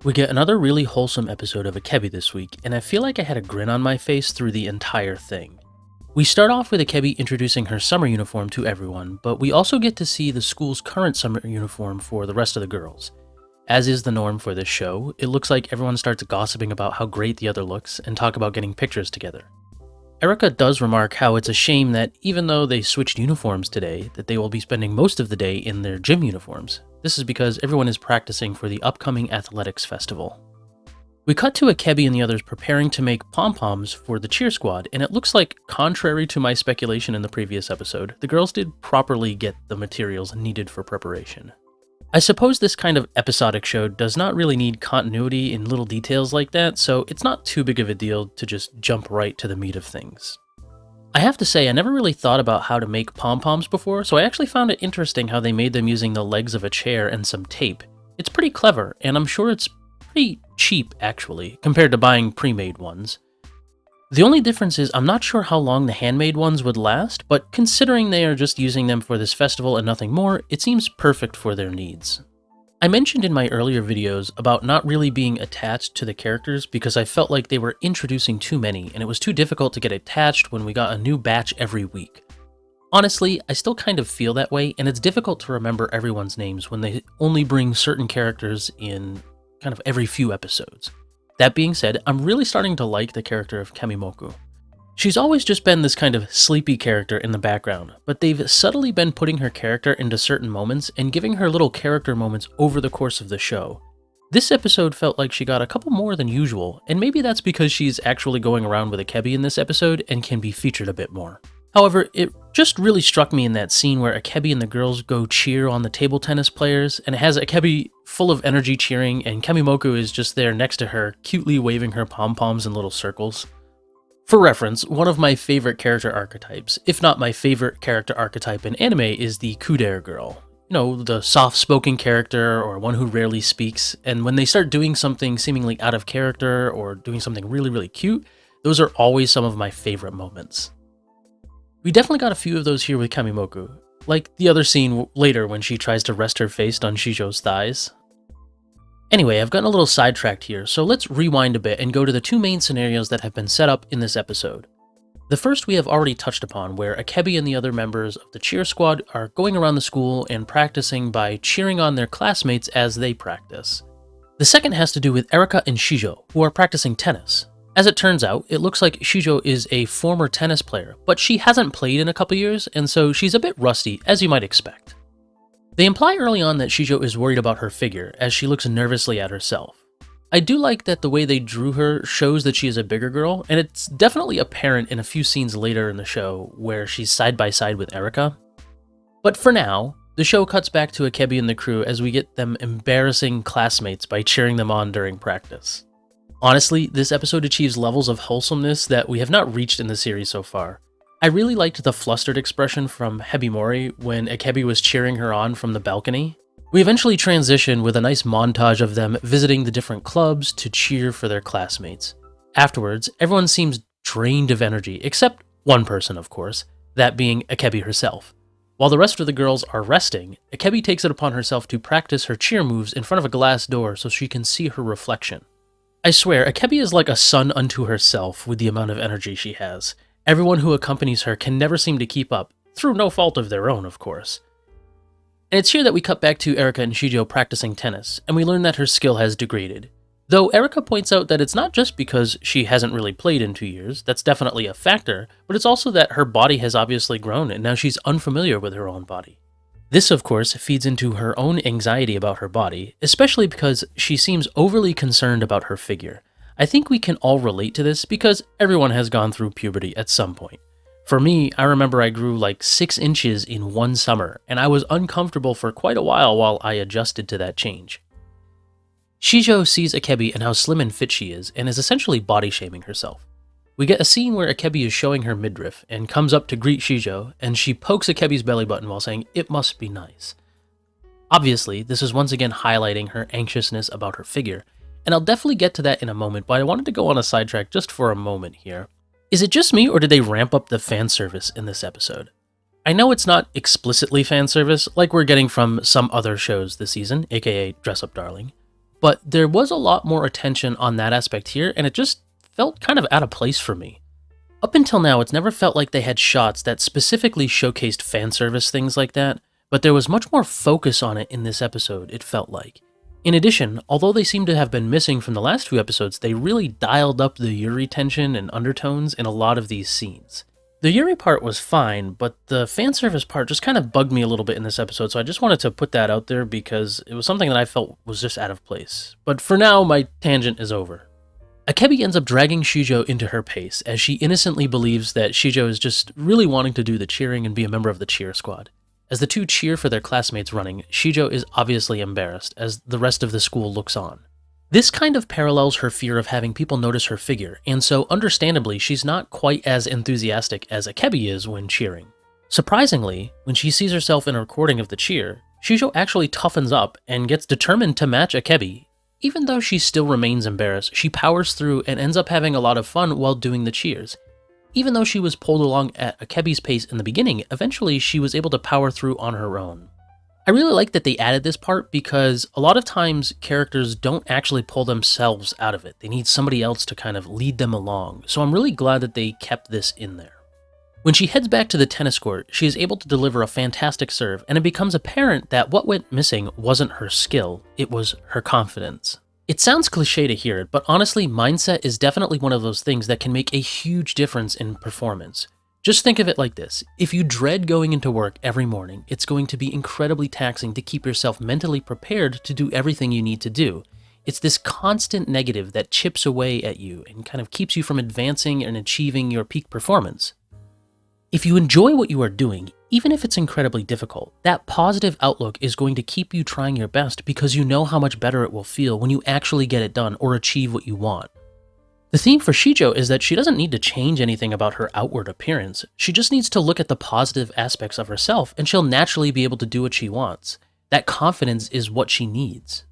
We get another really wholesome episode of Akebi this week, and I feel like I had a grin on my face through the entire thing. We start off with Akebi introducing her summer uniform to everyone, but we also get to see the school's current summer uniform for the rest of the girls. As is the norm for this show, it looks like everyone starts gossiping about how great the other looks and talk about getting pictures together. Erika does remark how it's a shame that even though they switched uniforms today, that they will be spending most of the day in their gym uniforms. This is because everyone is practicing for the upcoming athletics festival. We cut to Akebi and the others preparing to make pom-poms for the cheer squad, and it looks like, contrary to my speculation in the previous episode, the girls did properly get the materials needed for preparation. I suppose this kind of episodic show does not really need continuity in little details like that, so it's not too big of a deal to just jump right to the meat of things. I have to say, I never really thought about how to make pom-poms before, so I actually found it interesting how they made them using the legs of a chair and some tape. It's pretty clever, and I'm sure it's pretty cheap, actually, compared to buying pre-made ones. The only difference is I'm not sure how long the handmade ones would last, but considering they are just using them for this festival and nothing more, it seems perfect for their needs. I mentioned in my earlier videos about not really being attached to the characters because I felt like they were introducing too many and it was too difficult to get attached when we got a new batch every week. Honestly, I still kind of feel that way, and it's difficult to remember everyone's names when they only bring certain characters in kind of every few episodes. That being said, I'm really starting to like the character of Kamimoku. She's always just been this kind of sleepy character in the background, but they've subtly been putting her character into certain moments and giving her little character moments over the course of the show. This episode felt like she got a couple more than usual, and maybe that's because she's actually going around with Akebi in this episode and can be featured a bit more. However, it just really struck me in that scene where Akebi and the girls go cheer on the table tennis players, and it has Akebi full of energy cheering, and Kamimoku is just there next to her, cutely waving her pom-poms in little circles. For reference, one of my favorite character archetypes, if not my favorite character archetype in anime, is the kudere girl. You know, the soft-spoken character or one who rarely speaks, and when they start doing something seemingly out of character or doing something really, really cute, those are always some of my favorite moments. We definitely got a few of those here with Kamimoku, like the other scene later when she tries to rest her face on Shijo's thighs. Anyway, I've gotten a little sidetracked here, so let's rewind a bit and go to the two main scenarios that have been set up in this episode. The first we have already touched upon, where Akebi and the other members of the cheer squad are going around the school and practicing by cheering on their classmates as they practice. The second has to do with Erika and Shijo, who are practicing tennis. As it turns out, it looks like Shijo is a former tennis player, but she hasn't played in a couple years, and so she's a bit rusty, as you might expect. They imply early on that Shijo is worried about her figure, as she looks nervously at herself. I do like that the way they drew her shows that she is a bigger girl, and it's definitely apparent in a few scenes later in the show where she's side by side with Erika. But for now, the show cuts back to Akebi and the crew as we get them embarrassing classmates by cheering them on during practice. Honestly, this episode achieves levels of wholesomeness that we have not reached in the series so far. I really liked the flustered expression from Hebimori when Akebi was cheering her on from the balcony. We eventually transition with a nice montage of them visiting the different clubs to cheer for their classmates. Afterwards, everyone seems drained of energy, except one person, of course, that being Akebi herself. While the rest of the girls are resting, Akebi takes it upon herself to practice her cheer moves in front of a glass door so she can see her reflection. I swear, Akebi is like a sun unto herself with the amount of energy she has. Everyone who accompanies her can never seem to keep up, through no fault of their own, of course. And it's here that we cut back to Erika and Shijo practicing tennis, and we learn that her skill has degraded. Though Erika points out that it's not just because she hasn't really played in 2 years, that's definitely a factor, but it's also that her body has obviously grown and now she's unfamiliar with her own body. This, of course, feeds into her own anxiety about her body, especially because she seems overly concerned about her figure. I think we can all relate to this because everyone has gone through puberty at some point. For me, I remember I grew like 6 inches in one summer, and I was uncomfortable for quite a while I adjusted to that change. Shijo sees Akebi and how slim and fit she is, and is essentially body-shaming herself. We get a scene where Akebi is showing her midriff, and comes up to greet Shijo, and she pokes Akebi's belly button while saying, "It must be nice." Obviously, this is once again highlighting her anxiousness about her figure, and I'll definitely get to that in a moment, but I wanted to go on a sidetrack just for a moment here. Is it just me, or did they ramp up the fan service in this episode? I know it's not explicitly fan service, like we're getting from some other shows this season, aka Dress Up Darling, but there was a lot more attention on that aspect here, and it just felt kind of out of place for me. Up until now, it's never felt like they had shots that specifically showcased fan service things like that, but there was much more focus on it in this episode, it felt like. In addition, although they seem to have been missing from the last few episodes, they really dialed up the Yuri tension and undertones in a lot of these scenes. The Yuri part was fine, but the fan service part just kind of bugged me a little bit in this episode, so I just wanted to put that out there because it was something that I felt was just out of place. But for now, my tangent is over. Akebi ends up dragging Shijo into her pace, as she innocently believes that Shijo is just really wanting to do the cheering and be a member of the cheer squad. As the two cheer for their classmates running, Shijo is obviously embarrassed, as the rest of the school looks on. This kind of parallels her fear of having people notice her figure, and so understandably she's not quite as enthusiastic as Akebi is when cheering. Surprisingly, when she sees herself in a recording of the cheer, Shijo actually toughens up and gets determined to match Akebi. Even though she still remains embarrassed, she powers through and ends up having a lot of fun while doing the cheers. Even though she was pulled along at Akebi's pace in the beginning, eventually she was able to power through on her own. I really like that they added this part because a lot of times characters don't actually pull themselves out of it. They need somebody else to kind of lead them along, so I'm really glad that they kept this in there. When she heads back to the tennis court, she is able to deliver a fantastic serve, and it becomes apparent that what went missing wasn't her skill, it was her confidence. It sounds cliche to hear it, but honestly, mindset is definitely one of those things that can make a huge difference in performance. Just think of it like this. If you dread going into work every morning, it's going to be incredibly taxing to keep yourself mentally prepared to do everything you need to do. It's this constant negative that chips away at you and kind of keeps you from advancing and achieving your peak performance. If you enjoy what you are doing, even if it's incredibly difficult, that positive outlook is going to keep you trying your best because you know how much better it will feel when you actually get it done or achieve what you want. The theme for Shijo is that she doesn't need to change anything about her outward appearance. She just needs to look at the positive aspects of herself and she'll naturally be able to do what she wants. That confidence is what she needs.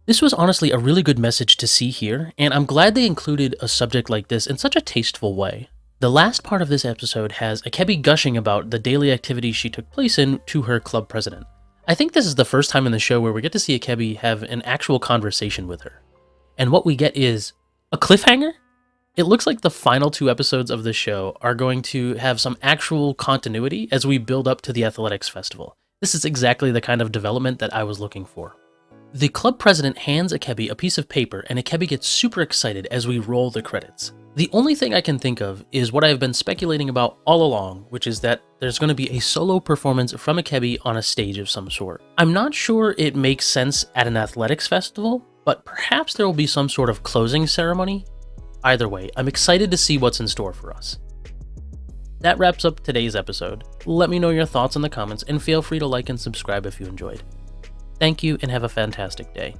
This was honestly a really good message to see here, and I'm glad they included a subject like this in such a tasteful way. The last part of this episode has Akebi gushing about the daily activities she took place in to her club president. I think this is the first time in the show where we get to see Akebi have an actual conversation with her. And what we get is a cliffhanger? It looks like the final 2 episodes of the show are going to have some actual continuity as we build up to the athletics festival. This is exactly the kind of development that I was looking for. The club president hands Akebi a piece of paper and Akebi gets super excited as we roll the credits. The only thing I can think of is what I've been speculating about all along, which is that there's going to be a solo performance from Akebi on a stage of some sort. I'm not sure it makes sense at an athletics festival, but perhaps there will be some sort of closing ceremony. Either way, I'm excited to see what's in store for us. That wraps up today's episode. Let me know your thoughts in the comments and feel free to like and subscribe if you enjoyed. Thank you and have a fantastic day.